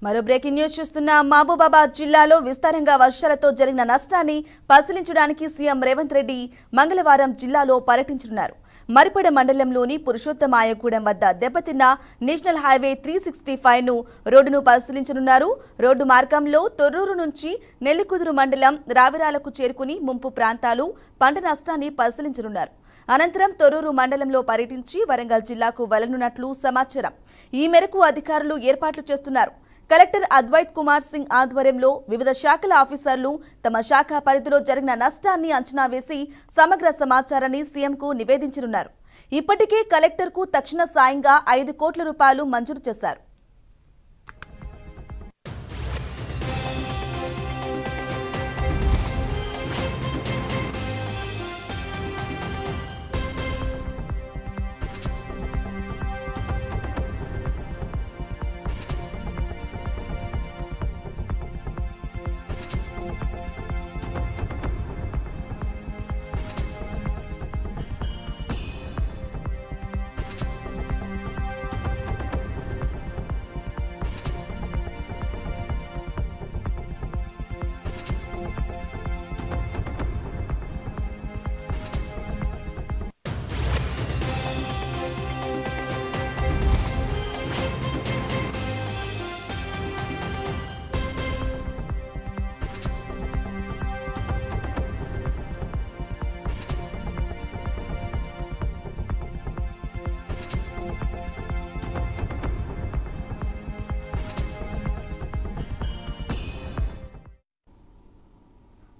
మరో breaking news చూస్తున్న మహబూబాబాద్ జిల్లాలో విస్తారంగా వర్షాలతో జరిగిన నష్టాన్ని పరిశీలించడానికి సీఎం రేవంత్ రెడ్డి మంగళవారం జిల్లాలో పర్యటించనున్నారు. మరిపేడ మండలంలోని పురుషోత్తమాయగూడెం వద్ద దెబ్బతిన్న నేషనల్ హైవే 365 రోడ్డును పరిశీలించనున్నారు. రోడ్డు మార్గంలో తొర్రూరు నుంచి నెల్లికుదురు మండలం రావిరాలకు చేరుకుని ముంపు ప్రాంతాలు పంట నష్టాన్ని పరిశీలించనున్నారు. అనంతరం తొర్రూరు మండలంలో పర్యటించి వరంగల్ జిల్లాకు వెళ్లనున్నట్లు సమాచారం. ఈ మేరకు అధికారులు ఏర్పాట్లు చేస్తున్నారు. కలెక్టర్ అద్వైత్ కుమార్ సింగ్ ఆధ్వర్యంలో వివిధ శాఖల ఆఫీసర్లు తమ శాఖ పరిధిలో జరిగిన నష్టాన్ని అంచనా వేసి సమగ్ర సమాచారాన్ని సీఎంకు నివేదించనున్నారు. ఇప్పటికే కలెక్టర్కు తక్షణ సాయంగా 5 కోట్ల రూపాయలు మంజూరు చేశారు.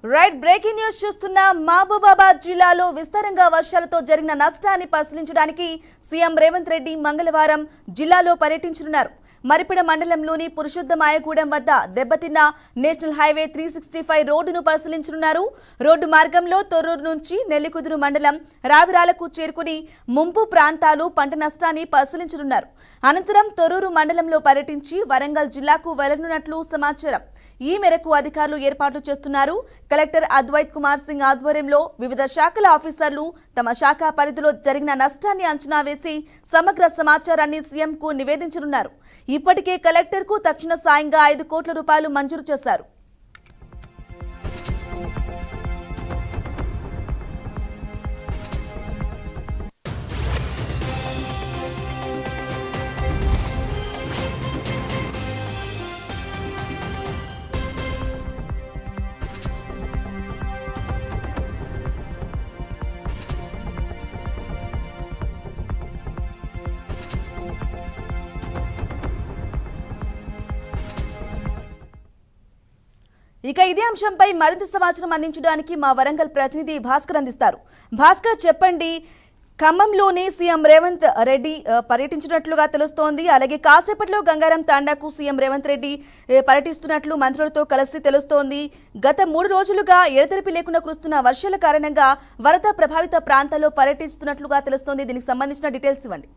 రైట్ బ్రేకింగ్ న్యూస్ చూస్తున్న మహబూబాబాద్ జిల్లాలో విస్తారంగా వర్షాలతో జరిగిన నష్టాన్ని పరిశీలించడానికి సీఎం రేవంత్ రెడ్డి మంగళవారం జిల్లాలో పర్యటించనున్నారు. మరిపేడ మండలంలోని పురుషోత్తమాయగూడెం వద్ద దెబ్బతిన్న నేషనల్ హైవే 365 రోడ్డును పరిశీలించనున్నారు. రోడ్డు మార్గంలో తొర్రూరు నుంచి నెల్లికుదురు మండలం రావిరాలకు చేరుకుని ముంపు ప్రాంతాలు పంట నష్టాన్ని పరిశీలించనున్నారు. అనంతరం తొర్రూరు మండలంలో పర్యటించి వరంగల్ జిల్లాకు వెళ్లనున్నట్లు సమాచారం. ఈ మేరకు అధికారులు ఏర్పాట్లు చేస్తున్నారు. కలెక్టర్ అద్వైత్ కుమార్ సింగ్ ఆధ్వర్యంలో వివిధ శాఖల ఆఫీసర్లు తమ శాఖ పరిధిలో జరిగిన నష్టాన్ని అంచనా వేసి సమగ్ర సమాచారాన్ని సీఎంకు నివేదించనున్నారు. ఇప్పటికే కలెక్టర్కు తక్షణ సాయంగా 5 కోట్ల రూపాయలు మంజూరు చేశారు. ఇక ఇదే అంశంపై మరింత సమాచారం అందించడానికి మా వరంగల్ ప్రతినిధి భాస్కర్ అందిస్తారు. భాస్కర్, చెప్పండి, ఖమ్మంలోని సీఎం రేవంత్ రెడ్డి పర్యటించినట్లుగా తెలుస్తోంది. అలాగే కాసేపట్లో గంగారం తాండాకు సీఎం రేవంత్ రెడ్డి పర్యటిస్తున్నట్లు మంత్రులతో కలిసి తెలుస్తోంది. గత 3 రోజులుగా ఎడతెరిపి లేకుండా కురుస్తున్న వర్షాల కారణంగా వరద ప్రభావిత ప్రాంతాల్లో పర్యటిస్తున్నట్లుగా తెలుస్తోంది. దీనికి సంబంధించిన డీటెయిల్స్ ఇవ్వండి.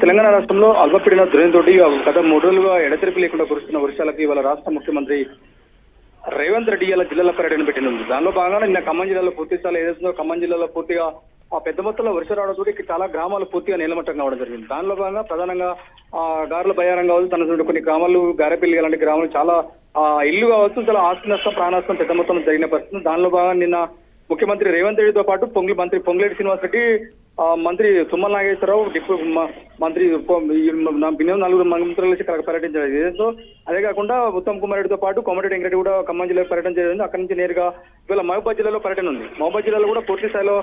తెలంగాణ రాష్ట్రంలో అల్పపీడన ద్రోణితోటి గత 3 రోజులుగా ఎడతెరిపి లేకుండా కురుస్తున్న వర్షాలకి ఇవాళ రాష్ట్ర ముఖ్యమంత్రి రేవంత్ రెడ్డి ఇలా జిల్లాల పర్యటన పెట్టింది. దానిలో భాగంగా నిన్న ఖమ్మం జిల్లాలో పూర్తి స్థాయిలో ఏదైతుందో ఖమ్మం జిల్లాలో పూర్తిగా పెద్ద మొత్తంలో వర్షం రావడంతో చాలా గ్రామాలు పూర్తిగా నీలమట్టం కావడం జరిగింది. దానిలో భాగంగా ప్రధానంగా గారుల బయ్యారం కావచ్చు, తన కొన్ని గ్రామాలు గారెపల్లి అలాంటి గ్రామాలు చాలా ఇల్లు కావచ్చు, చాలా ఆస్తి నష్టం ప్రాణ నష్టం పెద్ద మొత్తంలో జరిగిన పరిస్థితి. దానిలో భాగంగా నిన్న ముఖ్యమంత్రి రేవంత్ రెడ్డితో పాటు మంత్రి పొంగులేటి శ్రీనివాస్ రెడ్డి, మంత్రి తుమ్మల నాగేశ్వరరావు, మంత్రి 4 మంత్రులు కలిసి పర్యటించారు. ఏదో అదే కాకుండా ఉత్తమ్ కుమార్ రెడ్డితో పాటు కోమటిరెడ్డి వెంకరెడ్డి కూడా ఖమ్మం జిల్లాలో పర్యటన జరిగింది. అక్కడి నుంచి నేరుగా ఇవాళ మహబూబాబాద్ జిల్లాలో పర్యటన ఉంది. మహబూబాబాద్ జిల్లాలో కూడా పూర్తి స్థాయిలో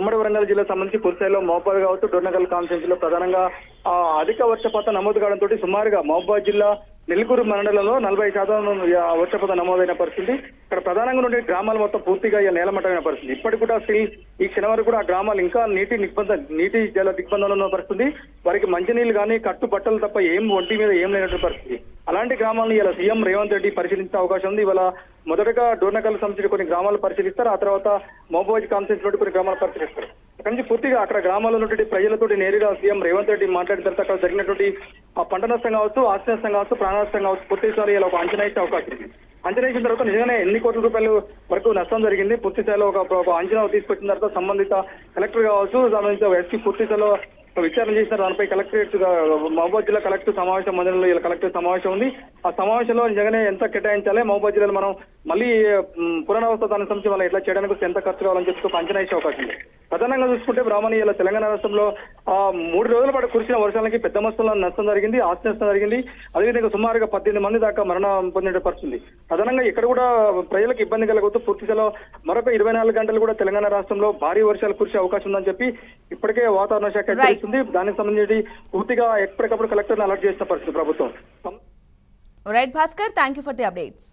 ఉమ్మడి వరంగల్ జిల్లాకు సంబంధించి పూర్తి స్థాయిలో మహబూబాబాద్ కావచ్చు, డోర్నకల్ కాన్స్టిట్యూన్సీ లో ప్రధానంగా అధిక వర్షపాతం నమోదు కావడంతో సుమారుగా మహబూబాబాద్ జిల్లా నెల్లికూరు మండలంలో 40% వర్షపాతం నమోదైన పరిస్థితి. ఇక్కడ ప్రధానంగా ఉండే గ్రామాలు మొత్తం పూర్తిగా నేలమట్టమైన పరిస్థితి. ఇప్పటికి కూడా ఈ క్షణం వరకు కూడా ఆ గ్రామాలు ఇంకా నీటి జల దిగ్బంధంలో ఉన్న పరిస్థితి. వారికి మంచినీళ్ళు కానీ కట్టు బట్టలు తప్ప ఒంటి మీద ఏం లేనటువంటి పరిస్థితి. అలాంటి గ్రామాలను ఇలా సీఎం రేవంత్ రెడ్డి పరిశీలించే అవకాశం ఉంది. ఇవాళ మొదటగా డోర్నకల్ సంబంధించిన కొన్ని గ్రామాలు పరిశీలిస్తారు. ఆ తర్వాత మహబూబాబాద్ కాన్స్టిట్యూన్సీ నుండి కొన్ని గ్రామాలు పరిశీలిస్తారు. అక్కడి నుంచి పూర్తిగా అక్కడ గ్రామాల్లో ఉన్నటువంటి ప్రజలతో నేరుగా సీఎం రేవంత్ రెడ్డి మాట్లాడిన తర్వాత అక్కడ జరిగినటువంటి పంట నష్టం కావచ్చు, ఆస్తి నష్టం కావచ్చు, ప్రాణ నష్టం కావచ్చు, పూర్తిసారి ఇలా ఒక అంచనా ఇచ్చే అవకాశం ఉంది. అంచనా ఇచ్చిన తర్వాత నిజంగానే ఎన్ని కోట్ల రూపాయలు వరకు నష్టం జరిగింది పూర్తి స్థాయిలో ఒక అంచనా తీసుకొచ్చిన తర్వాత సంబంధిత కలెక్టర్ కావచ్చు, సంబంధిత ఎస్పీ పూర్తి స్థాయిలో విచారణ చేసిన దానిపై కలెక్టరేట్ మహబూబాద్ జిల్లా కలెక్టర్ సమావేశం మందిరంలో ఇలా కలెక్టర్ సమావేశం ఉంది. ఆ సమావేశంలో నిజంగానే ఎంత కేటాయించాలి, మహబూబాద్ జిల్లాలో మనం మళ్ళీ పునరావాస దానికి సంబంధించి వాళ్ళు ఎట్లా చేయడానికి ఎంత ఖర్చు కావాలని చెప్పి ఒక అంచనా వేసే అవకాశం ఉంది. ప్రధానంగా చూసుకుంటే బ్రాహ్మణి ఇలా తెలంగాణ రాష్ట్రంలో 3 రోజుల పాటు కురిసిన వర్షాలకి పెద్ద మొత్తంలో నష్టం జరిగింది, ఆస్తి నష్టం జరిగింది. అదేవిధంగా సుమారుగా 18 మంది దాకా మరణం పొందే పరిస్థితుంది. ప్రధానంగా ఇక్కడ కూడా ప్రజలకు ఇబ్బంది కలగొద్దు, పూర్తిగా మరొక 24 గంటలు కూడా తెలంగాణ రాష్ట్రంలో భారీ వర్షాలు కురిసే అవకాశం ఉందని చెప్పి ఇప్పటికే వాతావరణ శాఖ హెచ్చరిస్తుంది. దానికి సంబంధించి పూర్తిగా ఎప్పటికప్పుడు కలెక్టర్ని అలర్ట్ చేసిన పరిస్థితి ప్రభుత్వం. Right Bhaskar, thank you for the updates.